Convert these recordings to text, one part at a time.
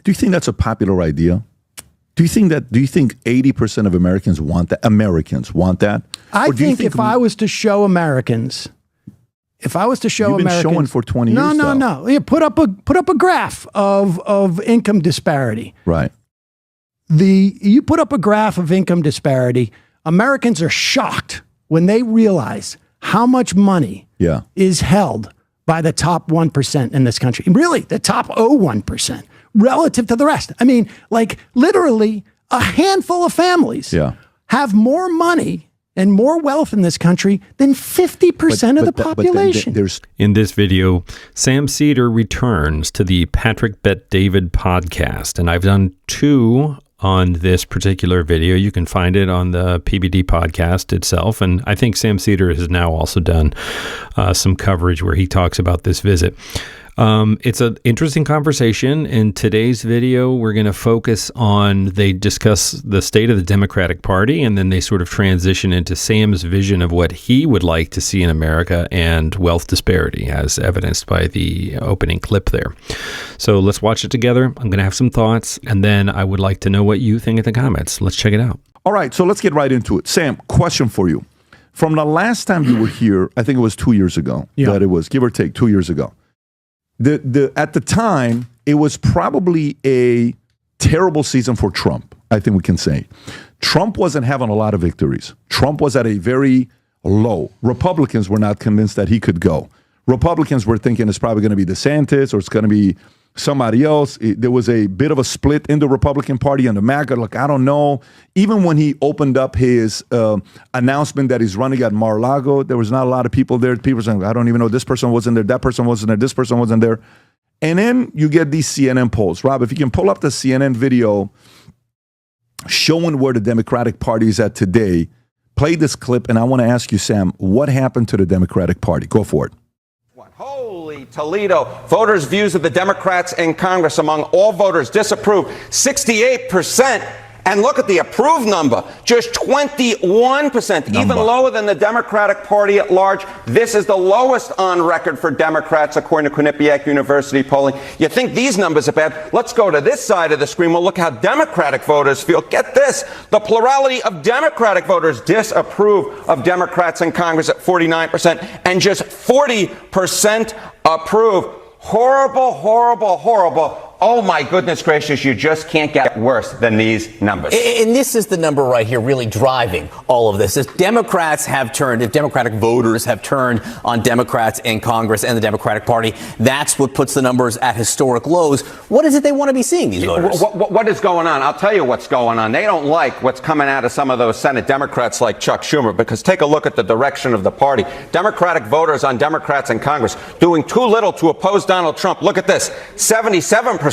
Do you think that's a popular idea? Do you think 80% of Americans want that? I think if I was to show Americans, You've been showing for 20 years. No. Yeah, put up a graph of income disparity. Right. You put up a graph of income disparity, Americans are shocked when they realize how much money is held by the top 1% in this country. Really, the top 0.01% relative to the rest. I mean, like literally a handful of families have more money and more wealth in this country than 50% of the population. In this video, Sam Seder returns to the Patrick Bet David podcast, and I've done 2 on this particular video. You can find it on the PBD podcast itself, and I think Sam Seder has now also done some coverage where he talks about this visit. It's an interesting conversation. In today's video, we're going to focus on, they discuss the state of the Democratic Party, and then they sort of transition into Sam's vision of what he would like to see in America and wealth disparity, as evidenced by the opening clip there. So let's watch it together. I'm going to have some thoughts, and then I would like to know what you think in the comments. Let's check it out. All right, so let's get right into it. Sam, question for you. From the last time you were here, I think it was 2 years ago, that it was, give or take, 2 years ago. At the time, it was probably a terrible season for Trump, I think we can say. Trump wasn't having a lot of victories. Trump was at a very low. Republicans were not convinced that he could go. Republicans were thinking it's probably going to be DeSantis or it's going to be somebody else. There was a bit of a split in the Republican Party and the MAGA. Look, I don't know. Even when he opened up his announcement that he's running at Mar-a-Lago, there was not a lot of people there. People saying, I don't even know, this person wasn't there, that person wasn't there, this person wasn't there. And then you get these CNN polls. Rob, if you can pull up the CNN video showing where the Democratic Party is at today, play this clip, and I want to ask you, Sam, what happened to the Democratic Party? Go for it. Holy Toledo. Voters' views of the Democrats in Congress among all voters disapprove 68%. And look at the approved number, just 21%, even lower than the Democratic Party at large. This is the lowest on record for Democrats, according to Quinnipiac University polling. You think these numbers are bad? Let's go to this side of the screen. We'll look how Democratic voters feel. Get this. The plurality of Democratic voters disapprove of Democrats in Congress at 49%, and just 40% approve. Horrible, horrible, horrible. Oh, my goodness gracious, you just can't get worse than these numbers. And this is the number right here really driving all of this. If Democratic voters have turned on Democrats in Congress and the Democratic Party, that's what puts the numbers at historic lows. What is it they want to be seeing, these voters? What is going on? I'll tell you what's going on. They don't like what's coming out of some of those Senate Democrats like Chuck Schumer, because take a look at the direction of the party. Democratic voters on Democrats in Congress doing too little to oppose Donald Trump. Look at this, 77%.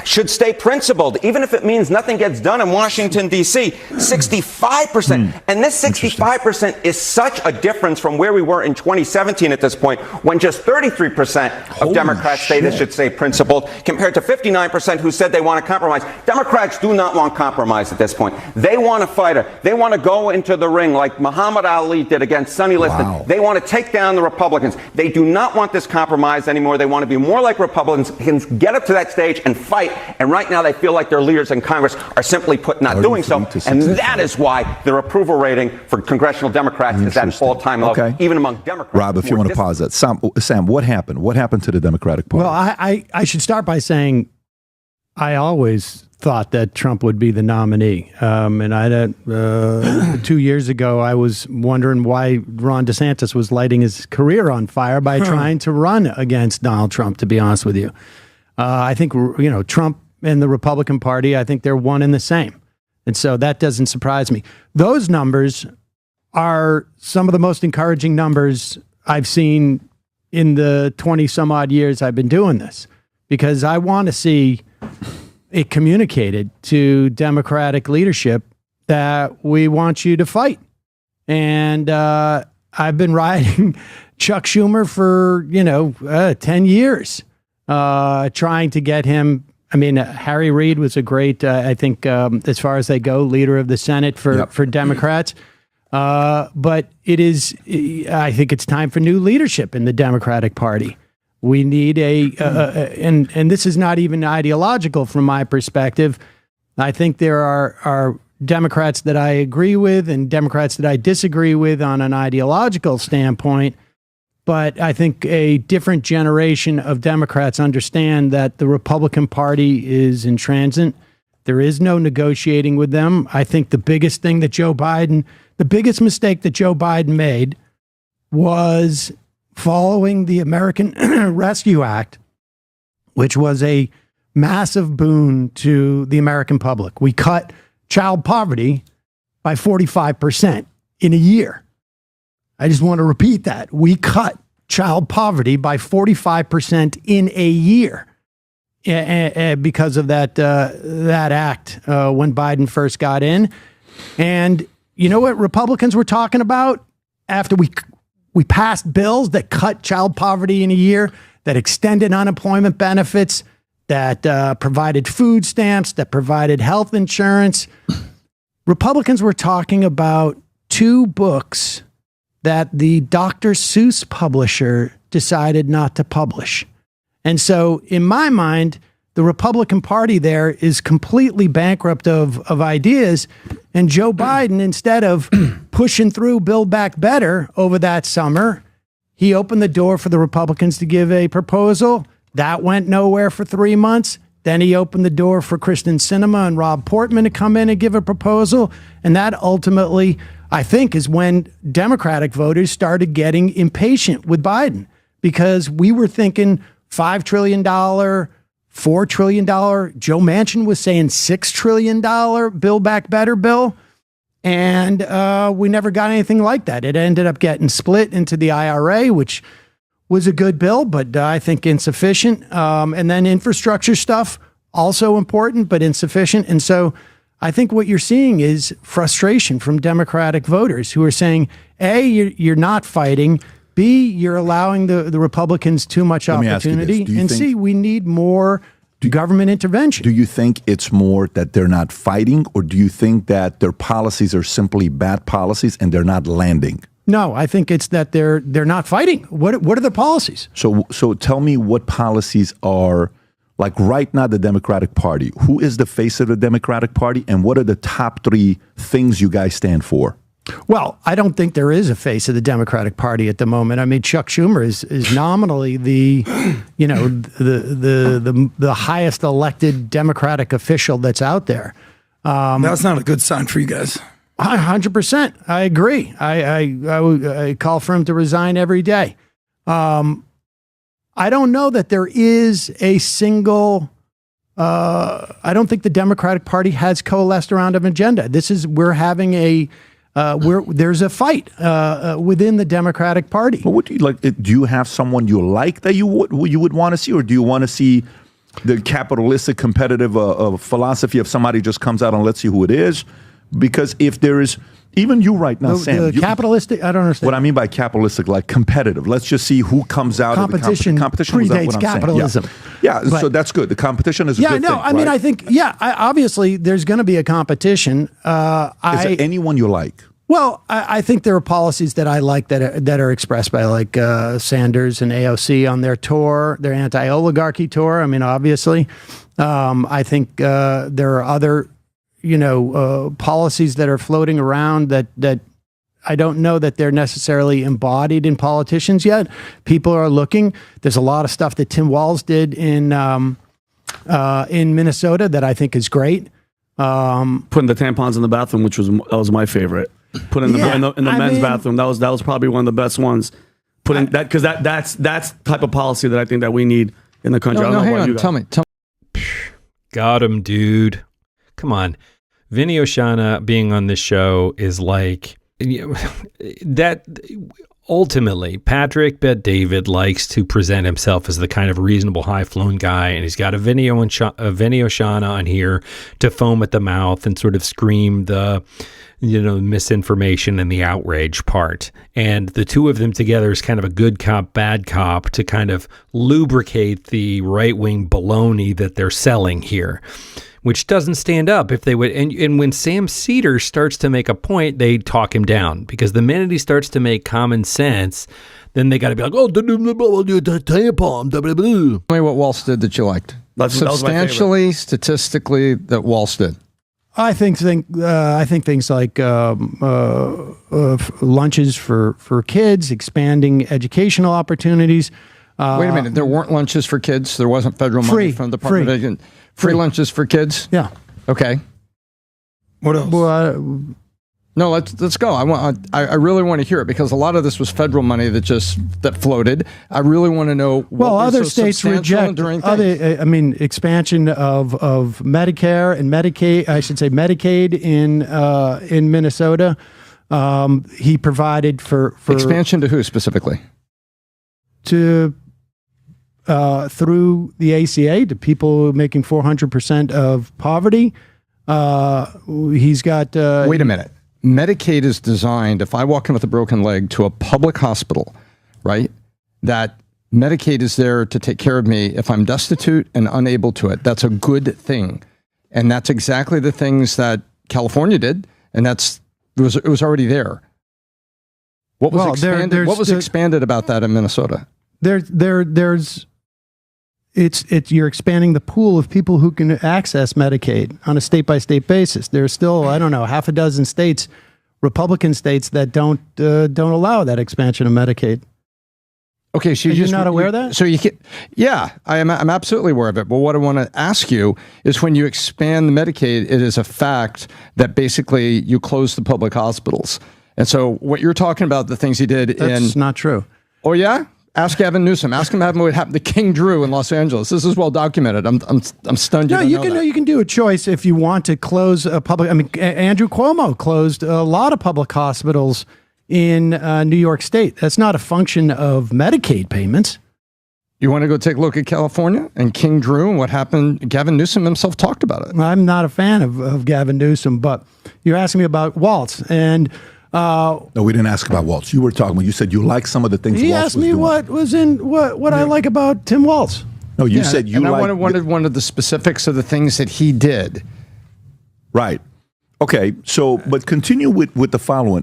Should stay principled, even if it means nothing gets done in Washington, D.C. 65%. And this 65% is such a difference from where we were in 2017 at this point, when just 33% of Democrats say this should stay principled, compared to 59% who said they want to compromise. Democrats do not want compromise at this point. They want a fighter. They want to go into the ring like Muhammad Ali did against Sonny Liston. They want to take down the Republicans. They do not want this compromise anymore. They want to be more like Republicans, get up to that stage and fight. And right now they feel like their leaders in Congress are simply not doing so. And that is why their approval rating for congressional Democrats is at an all-time low, even among Democrats. Rob, if you want to pause that. Sam, what happened? What happened to the Democratic Party? Well, I should start by saying I always thought that Trump would be the nominee. And I 2 years ago, I was wondering why Ron DeSantis was lighting his career on fire by trying to run against Donald Trump, to be honest with you. I think, Trump and the Republican Party, I think they're one and the same. And so that doesn't surprise me. Those numbers are some of the most encouraging numbers I've seen in the 20 some odd years I've been doing this, because I want to see it communicated to Democratic leadership that we want you to fight. And I've been riding Chuck Schumer for, 10 years. Trying to get him. I mean, Harry Reid was a great, I think, as far as they go, leader of the Senate for Democrats. But I think it's time for new leadership in the Democratic Party. We need and this is not even ideological from my perspective. I think there are Democrats that I agree with and Democrats that I disagree with on an ideological standpoint. But I think a different generation of Democrats understand that the Republican Party is intransigent. There is no negotiating with them. I think the biggest mistake that Joe Biden made was following the American Rescue Act, which was a massive boon to the American public. We cut child poverty by 45% in a year. I just want to repeat that. We cut child poverty by 45% in a year because of that act when Biden first got in. And you know what Republicans were talking about after we passed bills that cut child poverty in a year, that extended unemployment benefits, that provided food stamps, that provided health insurance. Republicans were talking about 2 books that the Dr. Seuss publisher decided not to publish. And so in my mind, the Republican Party there is completely bankrupt of ideas. And Joe Biden, instead of pushing through Build Back Better over that summer, he opened the door for the Republicans to give a proposal. That went nowhere for 3 months. Then he opened the door for Kristen Sinema and Rob Portman to come in and give a proposal. And that ultimately, I think, is when Democratic voters started getting impatient with Biden, because we were thinking $5 trillion, $4 trillion. Joe Manchin was saying $6 trillion Build Back Better bill. And we never got anything like that. It ended up getting split into the IRA, which was a good bill, but I think insufficient. And then infrastructure stuff, also important, but insufficient. And so I think what you're seeing is frustration from Democratic voters who are saying, A, you're not fighting. B, you're allowing the Republicans too much opportunity. And C, we need more government intervention. Do you think it's more that they're not fighting, or do you think that their policies are simply bad policies and they're not landing? No, I think it's that they're not fighting. What are the policies? So tell me what policies are, like right now, the Democratic Party. Who is the face of the Democratic Party, and what are the top 3 things you guys stand for? Well, I don't think there is a face of the Democratic Party at the moment. I mean, Chuck Schumer is nominally the highest elected Democratic official that's out there. That's not a good sign for you guys. 100%. I agree. I call for him to resign every day. I don't know that there is a single. I don't think the Democratic Party has coalesced around an agenda. We're having there's a fight within the Democratic Party. Well, what do you like? Do you have someone you like that you would want to see, or do you want to see the capitalistic competitive philosophy of somebody just comes out and let's see who it is? Because if there is, even you right now, Sam. Capitalistic? I don't understand. What I mean by capitalistic, like competitive. Let's just see who comes out of the competition. Competition predates capitalism. Yeah, so that's good. The competition is a good thing. I mean, I think, obviously there's going to be a competition. Is there anyone you like? Well, I think there are policies that I like that are expressed by like Sanders and AOC on their tour, their anti-oligarchy tour. I mean, obviously, I think there are other policies that are floating around that I don't know that they're necessarily embodied in politicians yet. People are looking. There's a lot of stuff that Tim Walz did in Minnesota that I think is great. Putting the tampons in the bathroom, that was my favorite. Putting in the men's bathroom, that was probably one of the best ones. Putting that, because that's type of policy that I think that we need in the country. No, hang on. Tell me. Got him, dude. Come on. Vinny Oshana being on this show is like that. Ultimately, Patrick Bet-David likes to present himself as the kind of reasonable, high-flown guy, and he's got a Vinny Oshana on here to foam at the mouth and sort of scream the misinformation and the outrage part. And the two of them together is kind of a good cop, bad cop to kind of lubricate the right-wing baloney that they're selling here. which doesn't stand up if they would. And when Sam Seder starts to make a point, they talk him down, because the minute he starts to make common sense, then they got to be like, oh, tampon. Tell me what Waltz did that you liked. That was my Substantially, statistically, that Waltz did. I think things like lunches for kids, expanding educational opportunities. Wait a minute. There weren't lunches for kids. There wasn't federal money from the Department of Education. Free lunches for kids. Yeah. Okay. What else? Well, No, let's go. I really want to hear it, because a lot of this was federal money that floated. I really want to know. Well, other states reject expansion of Medicare and Medicaid. I should say Medicaid in Minnesota. He provided for expansion to who specifically? To through the ACA to people making 400% of poverty. He's got. Wait a minute. Medicaid is designed, if I walk in with a broken leg to a public hospital, right, that Medicaid is there to take care of me if I'm destitute and unable to it. That's a good thing. And that's exactly the things that California did, and it was already there. What was expanded about that in Minnesota? You're expanding the pool of people who can access Medicaid on a state-by-state basis. There's still, I don't know, half a dozen states, Republican states, that don't allow that expansion of Medicaid. Okay, so you're not aware of that? So yeah, I'm absolutely aware of it. But what I want to ask you is, when you expand the Medicaid, it is a fact that basically you close the public hospitals. And so what you're talking about, the things he did That's not true. Oh yeah? Ask Gavin Newsom. Ask him what happened to King Drew in Los Angeles. This is well documented. I'm stunned. You can do a choice if you want to close a public. I mean, Andrew Cuomo closed a lot of public hospitals in New York State. That's not a function of Medicaid payments. You want to go take a look at California and King Drew and what happened? Gavin Newsom himself talked about it. I'm not a fan of Gavin Newsom, but you're asking me about Waltz and. No, we didn't ask about Waltz. You were talking about. You said you like some of the things. He Waltz asked me what was in what I like about Tim Waltz. No, you said you. And like I wanted one of the specifics of the things that he did. Right. Okay. So, but continue with the following,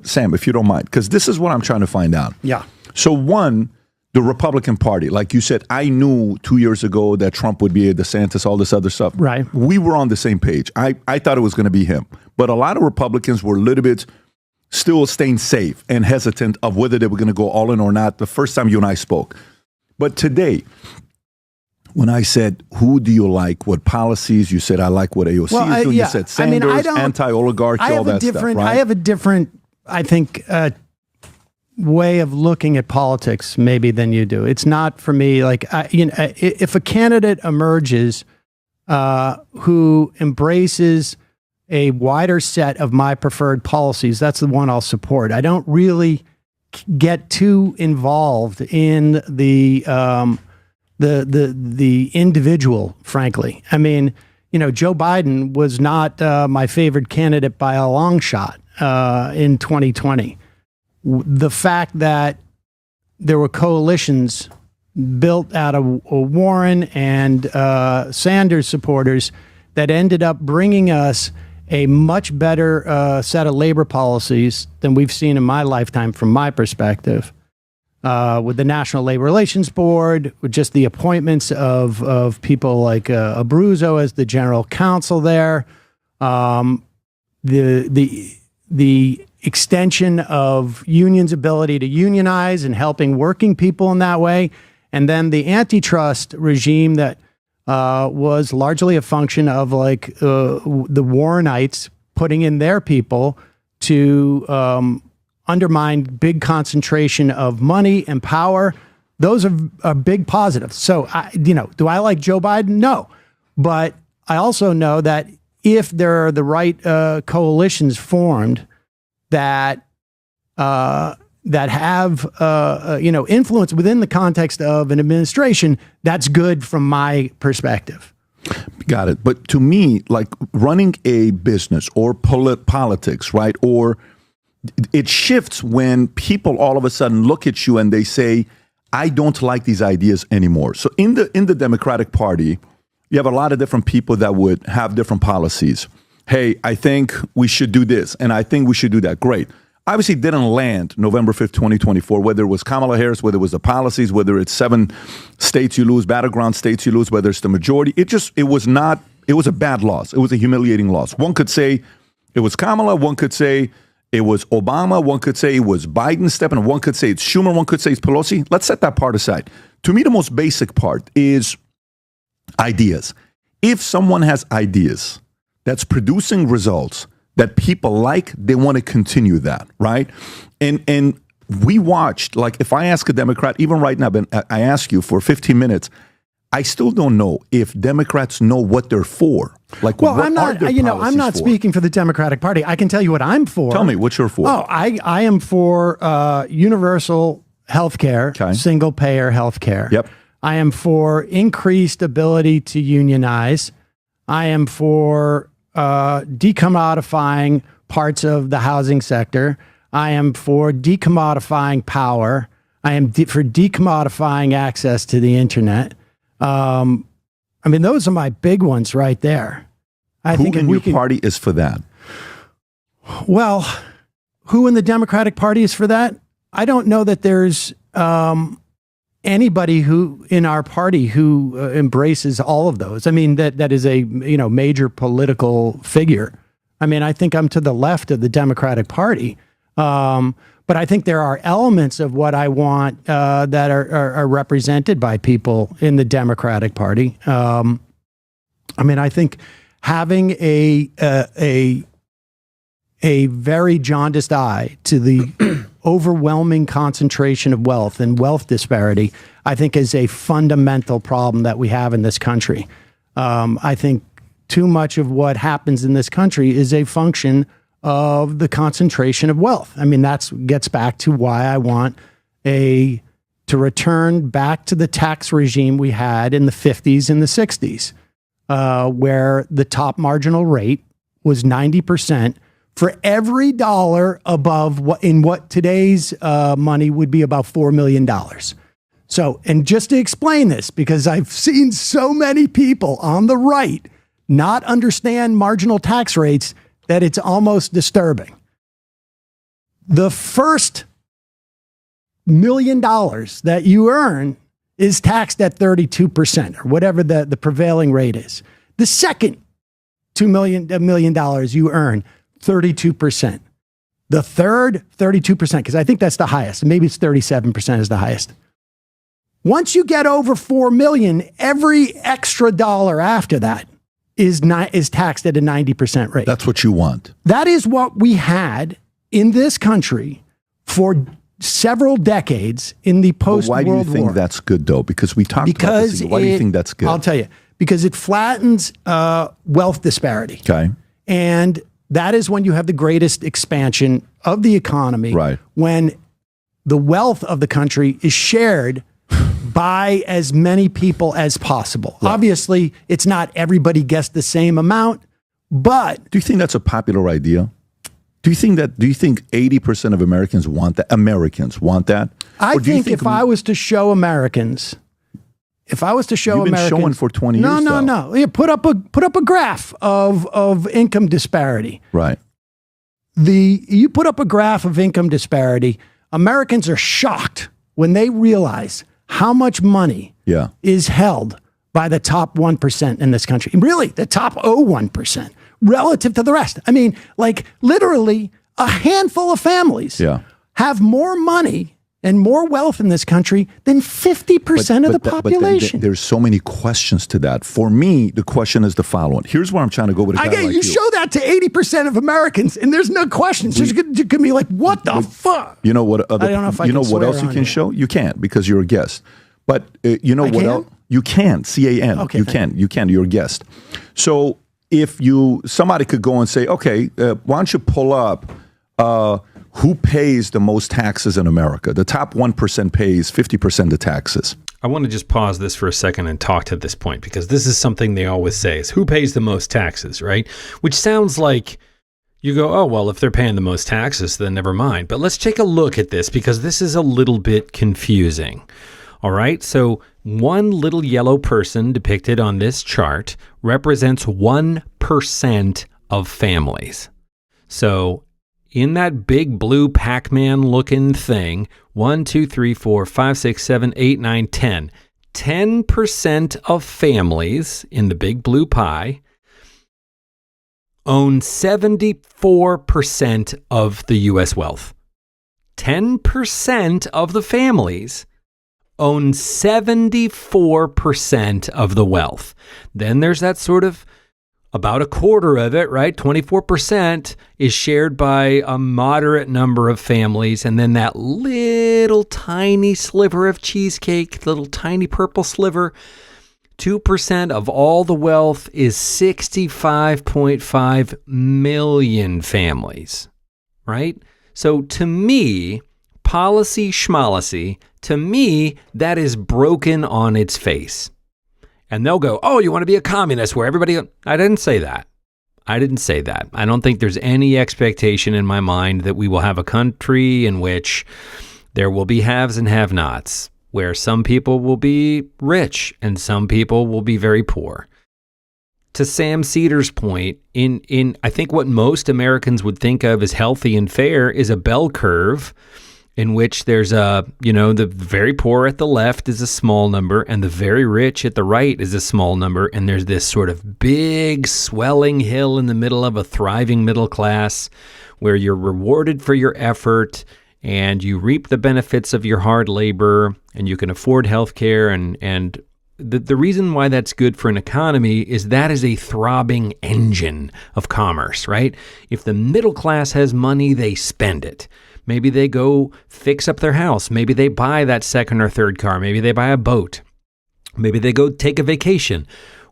Sam, if you don't mind, because this is what I'm trying to find out. Yeah. So, one, the Republican Party, like you said, I knew 2 years ago that Trump would be a DeSantis, all this other stuff. Right. We were on the same page. I thought it was going to be him, but a lot of Republicans were a little bit still staying safe and hesitant of whether they were going to go all in or not the first time you and I spoke. But today, when I said, who do you like, what policies, you said, I like what AOC is doing. You said Sanders, anti-oligarchy, all that stuff, right? I have a different, I think, way of looking at politics maybe than you do. It's not for me, like, if a candidate emerges who embraces a wider set of my preferred policies, that's the one I'll support. I don't really get too involved in the individual, frankly. I mean, Joe Biden was not my favorite candidate by a long shot in 2020. The fact that there were coalitions built out of Warren and Sanders supporters that ended up bringing us a much better set of labor policies than we've seen in my lifetime, from my perspective, with the National Labor Relations Board, with just the appointments of people like Abruzzo as the general counsel there, the extension of unions' ability to unionize and helping working people in that way, and then the antitrust regime that was largely a function of the Warrenites putting in their people to undermine big concentration of money and power. Those are big positives. So, do I like Joe Biden? No. But I also know that if there are the right coalitions formed that have influence within the context of an administration, that's good from my perspective. Got it. But to me, like running a business or politics, right? Or it shifts when people all of a sudden look at you and they say, I don't like these ideas anymore. So in the Democratic Party, you have a lot of different people that would have different policies. Hey, I think we should do this, and I think we should do that. Great. Obviously, didn't land November 5th, 2024, whether it was Kamala Harris, whether it was the policies, whether it's 7 states you lose, battleground states you lose, whether it's the majority. It was a bad loss. It was a humiliating loss. One could say it was Kamala. One could say it was Obama. One could say it was Biden stepping. One could say it's Schumer. One could say it's Pelosi. Let's set that part aside. To me, the most basic part is ideas. If someone has ideas that's producing results that people like, they want to continue that, right? And we watched, like, if I ask a Democrat, even right now, I ask you for 15 minutes, I still don't know if Democrats know what they're for. Like, well, what I'm not, I'm not speaking for the Democratic Party. I can tell you what I'm for. Tell me what you're for. Oh, I am for universal health care, single payer health care. Yep. I am for increased ability to unionize. I am for decommodifying parts of the housing sector. I am for decommodifying power. I am for decommodifying access to the internet. I mean, those are my big ones right there. Who in your party is for that? Well, who in the Democratic Party is for that? I don't know that there's anybody who in our party who embraces all of those. I mean, that is a major political figure. I mean, I think I'm to the left of the Democratic Party, but I think there are elements of what I want that are represented by people in the Democratic Party. I mean, I think having a very jaundiced eye to the overwhelming concentration of wealth and wealth disparity, I think is a fundamental problem that we have in this country. I think too much of what happens in this country is a function of the concentration of wealth. I mean, that gets back to why I want to return back to the tax regime we had in the 50s and the 60s, where the top marginal rate was 90%. For every dollar above what today's money would be about $4 million. So, and just to explain this, because I've seen so many people on the right not understand marginal tax rates that it's almost disturbing. The first $1 million that you earn is taxed at 32%, or whatever the prevailing rate is. The second $1 million you earn, 32%. The third, 32%, because I think that's the highest. Maybe it's 37% is the highest. Once you get over 4 million, every extra dollar after that is taxed at a 90% rate. That's what you want. That is what we had in this country for several decades in the post-World War. Why do you think that's good, though? Because we talked about this. Why do you think that's good? I'll tell you. Because it flattens wealth disparity. Okay. And that is when you have the greatest expansion of the economy, right? When the wealth of the country is shared by as many people as possible. Right. Obviously, it's not everybody gets the same amount, but... Do you think that's a popular idea? Do you think 80% of Americans want that? I think if I was to show Americans... You've been showing for 20 years. No. Yeah, put up a graph of income disparity. Right. You put up a graph of income disparity. Americans are shocked when they realize how much money is held by the top 1% in this country. Really, the top 0.01% relative to the rest. I mean, like literally a handful of families have more money and more wealth in this country than 50% of the population. There's so many questions to that. For me, the question is the following. Here's where I'm trying to go with it. You show that to 80% of Americans, and there's no questions. You're going to be like, what the fuck? You know what? I don't know if I can what else you can show? You can't, because you're a guest. But you know what else? You can. CAN. Okay, you can. You can. You're a guest. So if somebody could go and say, okay, why don't you pull up who pays the most taxes in America? The top 1% pays 50% of taxes. I want to just pause this for a second and talk to this point, because this is something they always say is who pays the most taxes, right? Which sounds like you go, oh, well, if they're paying the most taxes, then never mind. But let's take a look at this, because this is a little bit confusing. All right, so one little yellow person depicted on this chart represents 1% of families. So in that big blue Pac-Man looking thing, 1, 2, 3, 4, 5, 6, 7, 8, 9, 10. 10% of families in the big blue pie own 74% of the U.S. wealth. 10% of the families own 74% of the wealth. Then there's that sort of about a quarter of it, right? 24% is shared by a moderate number of families. And then that little tiny sliver of cheesecake, little tiny purple sliver, 2% of all the wealth is 65.5 million families, right? So to me, policy schmolicy, to me, that is broken on its face. And they'll go, oh, you want to be a communist where everybody... I didn't say that. I didn't say that. I don't think there's any expectation in my mind that we will have a country in which there will be haves and have-nots, where some people will be rich and some people will be very poor. To Sam Seder's point, in I think what most Americans would think of as healthy and fair is a bell curve in which there's the very poor at the left is a small number and the very rich at the right is a small number. And there's this sort of big swelling hill in the middle of a thriving middle class where you're rewarded for your effort and you reap the benefits of your hard labor and you can afford health care. And the reason why that's good for an economy is that is a throbbing engine of commerce, right? If the middle class has money, they spend it. Maybe they go fix up their house. Maybe they buy that second or third car. Maybe they buy a boat. Maybe they go take a vacation.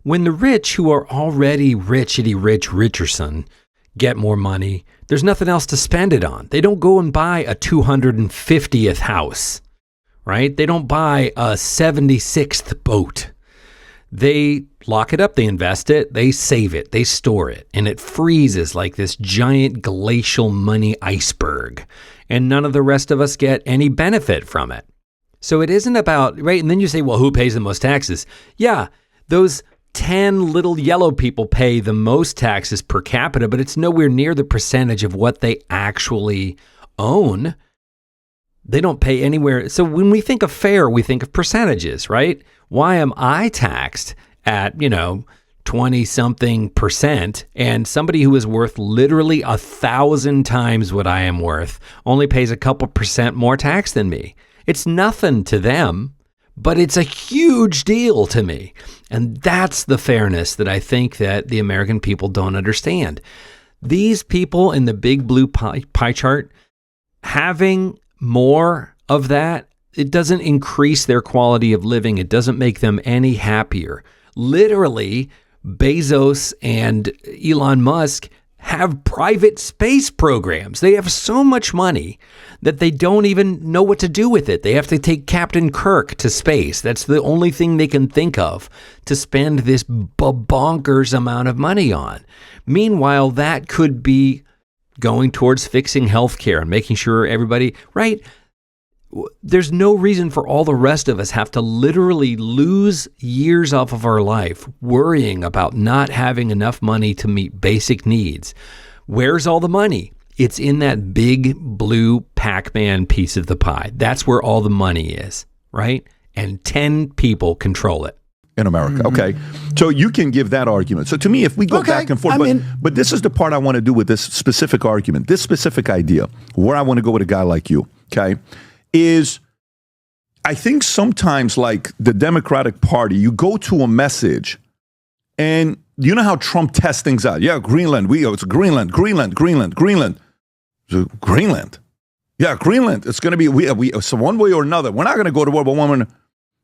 When the rich, who are already Richardson, get more money, there's nothing else to spend it on. They don't go and buy a 250th house, right? They don't buy a 76th boat. They lock it up, they invest it, they save it, they store it, and it freezes like this giant glacial money iceberg. And none of the rest of us get any benefit from it. So it isn't about, right? And then you say, well, who pays the most taxes? Yeah, those 10 little yellow people pay the most taxes per capita, but it's nowhere near the percentage of what they actually own. They don't pay anywhere. So when we think of fair, we think of percentages, right? Why am I taxed at, 20-something% and somebody who is worth literally 1,000 times what I am worth only pays a couple percent more tax than me? It's nothing to them, but it's a huge deal to me. And that's the fairness that I think that the American people don't understand. These people in the big blue pie chart, having more of that, it doesn't increase their quality of living. It doesn't make them any happier. Literally, Bezos and Elon Musk have private space programs. They have so much money that they don't even know what to do with it. They have to take Captain Kirk to space. That's the only thing they can think of to spend this bonkers amount of money on. Meanwhile, that could be going towards fixing healthcare and making sure everybody, right? There's no reason for all the rest of us have to literally lose years off of our life worrying about not having enough money to meet basic needs. Where's all the money? It's in that big blue Pac-Man piece of the pie. That's where all the money is, right? And 10 people control it. In America. Okay. So you can give that argument. So to me, if we go back and forth, but this is the part I want to do with this specific argument, this specific idea, where I want to go with a guy like you, okay, is I think sometimes like the Democratic Party, you go to a message and you know how Trump tests things out. Yeah, Greenland. It's Greenland. So Greenland. Yeah, Greenland. It's going to be, so one way or another. We're not going to go to war, but one.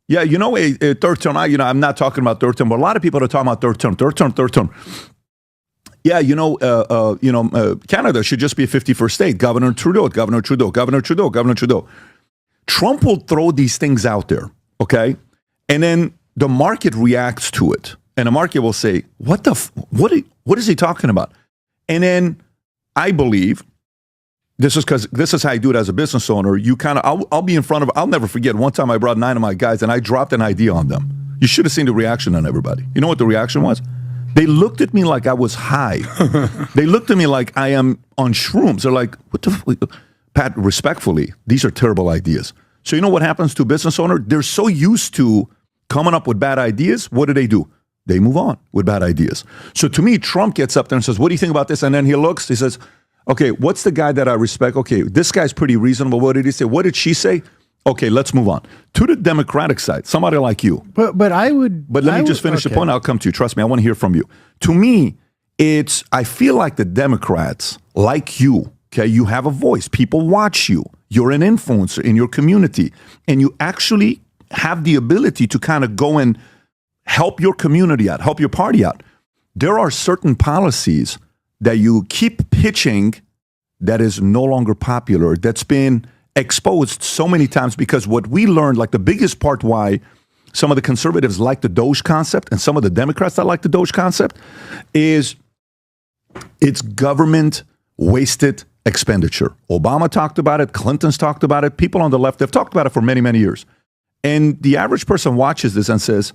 Yeah, a third term. I'm not talking about third term, but a lot of people are talking about third term. Yeah, Canada should just be a 51st state. Governor Trudeau. Trump will throw these things out there, okay? And then the market reacts to it. And the market will say, what is he talking about? And then I believe this is because this is how I do it as a business owner. You kind of, I'll be in front of, I'll never forget one time I brought 9 of my guys and I dropped an idea on them. You should have seen the reaction on everybody. You know what the reaction was? They looked at me like I was high. They looked at me like I am on shrooms. They're like, what the Pat, respectfully, these are terrible ideas. So you know what happens to a business owner? They're so used to coming up with bad ideas. What do? They move on with bad ideas. So to me, Trump gets up there and says, what do you think about this? And then he looks, he says, okay, what's the guy that I respect? Okay, this guy's pretty reasonable. What did he say? What did she say? Okay, let's move on. To the Democratic side, somebody like you. But I would... But let me just finish the point. I'll come to you. Trust me, I want to hear from you. To me, I feel like the Democrats, like you, okay, you have a voice. People watch you. You're an influencer in your community. And you actually have the ability to kind of go and help your community out, help your party out. There are certain policies that you keep pitching that is no longer popular, that's been exposed so many times, because what we learned, like the biggest part why some of the conservatives like the Doge concept and some of the Democrats that like the Doge concept is it's government wasted expenditure. Obama talked about it. Clinton's talked about it. People on the left, they've talked about it for many, many years. And the average person watches this and says,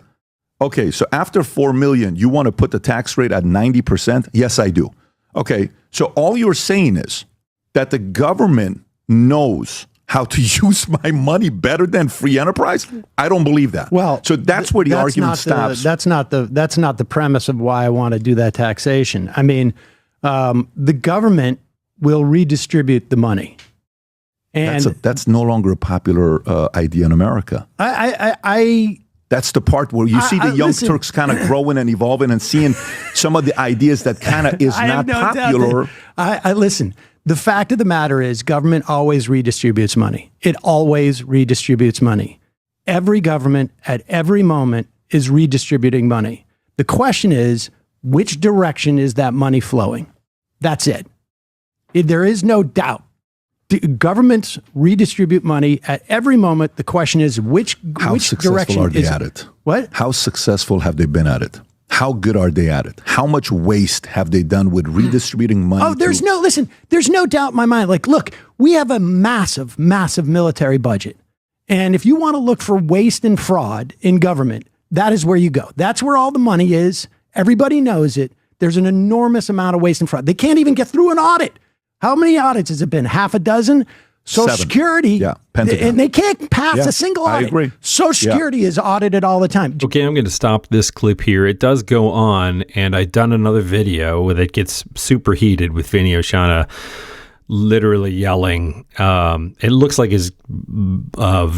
okay, so after 4 million, you want to put the tax rate at 90%? Yes, I do. Okay, so all you're saying is that the government knows how to use my money better than free enterprise? I don't believe that. Well, so that's where the argument stops. That's not the premise of why I want to do that taxation. I mean, the government will redistribute the money, and that's no longer a popular idea in America. That's the part where you see the young Turks kind of growing and evolving and seeing some of the ideas that kind of is not popular. Listen. The fact of the matter is government always redistributes money. It always redistributes money. Every government at every moment is redistributing money. The question is, which direction is that money flowing? That's it. There is no doubt. Governments redistribute money at every moment. The question is, which direction are they is at it? What? How successful have they been at it? How good are they at it? How much waste have they done with redistributing money? Oh, there's no doubt in my mind. Like, look, we have a massive, massive military budget. And if you want to look for waste and fraud in government, that is where you go. That's where all the money is. Everybody knows it. There's an enormous amount of waste and fraud. They can't even get through an audit. How many audits has it been? Half a dozen? Social 7. Security, and they can't pass a single audit. I agree. Social Security is audited all the time. Okay, I'm going to stop this clip here. It does go on, and I've done another video that gets super heated with Vinny Oshana literally yelling. It looks like his blood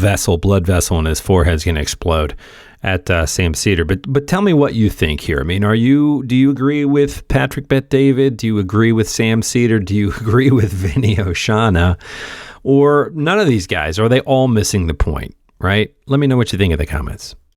vessel in his forehead is going to explode at Sam Seder. But tell me what you think here. I mean, do you agree with Patrick Bet-David? Do you agree with Sam Seder? Do you agree with Vinny Oshana? Or none of these guys? Are they all missing the point, right? Let me know what you think in the comments.